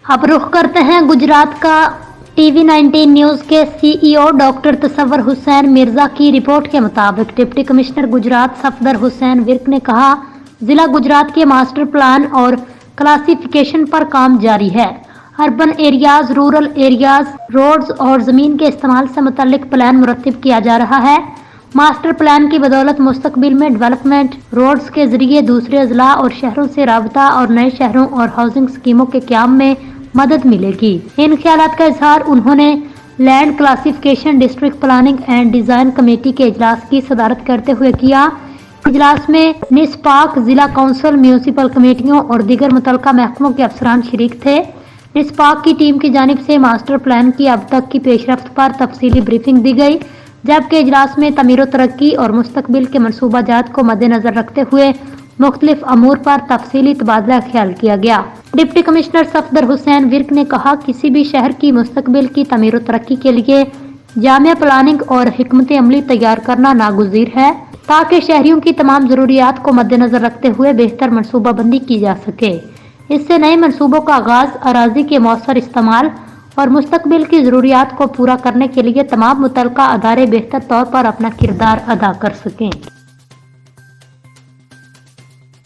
अब रुख करते हैं गुजरात का टीवी 19 न्यूज के सीईओ डॉक्टर तसव्वुर हुसैन मिर्जा की रिपोर्ट के मुताबिक डिप्टी कमिश्नर गुजरात सफदर हुसैन विर्क ने कहा, जिला गुजरात के मास्टर प्लान और क्लासिफिकेशन पर काम जारी है। Urban areas, rural areas, roads और जमीन के इस्तेमाल से मुतल्लिक प्लान मुरत्तिब किया जा रहा है। मास्टर प्लान की बदौलत मुस्तकबिल में डेवलपमेंट रोड्स के जरिए दूसरे अजला और शहरों से राबता और नए शहरों और हाउसिंग स्कीमों के क्याम में मदद मिलेगी। इन ख्यालात का इजहार उन्होंने land classification district planning and design committee के इजलास की सदारत करते हुए किया। इजलास में निस्पाक, जिला काउंसिल, म्यूनिसिपल कमेटियों और दीगर मुतल्लिका महकमों के अफसरान शरीक थे। निस्पाक की टीम की जानिब से मास्टर प्लान की अब तक की पेशरफ्त पर तफसीली ब्रीफिंग दी गई, जबकि इजलास में तमीर तरक्की और मुस्तकबिल के मनसूबाजात को मद्देनजर रखते हुए मुख्तलिफ अमूर पर तफसीली तबादला ख्याल किया गया। डिप्टी कमिश्नर सफदर हुसैन विर्क ने कहा, किसी भी शहर की मुस्तकबिल की तमीर तरक्की के लिए जामिया प्लानिंग और हिकमत अमली तैयार करना नागुज़ीर है, ताकि शहरियों की तमाम ज़रूरियात को मद्देनजर रखते हुए बेहतर मनसूबाबंदी की जा सके। इससे नए मनसूबों का आगाज़, अराजी के मौसर इस्तेमाल और मुस्तकबिल की ज़रूरियात को पूरा करने के लिए तमाम मुतल्लिका अदारे बेहतर तौर पर अपना किरदार अदा कर सकें।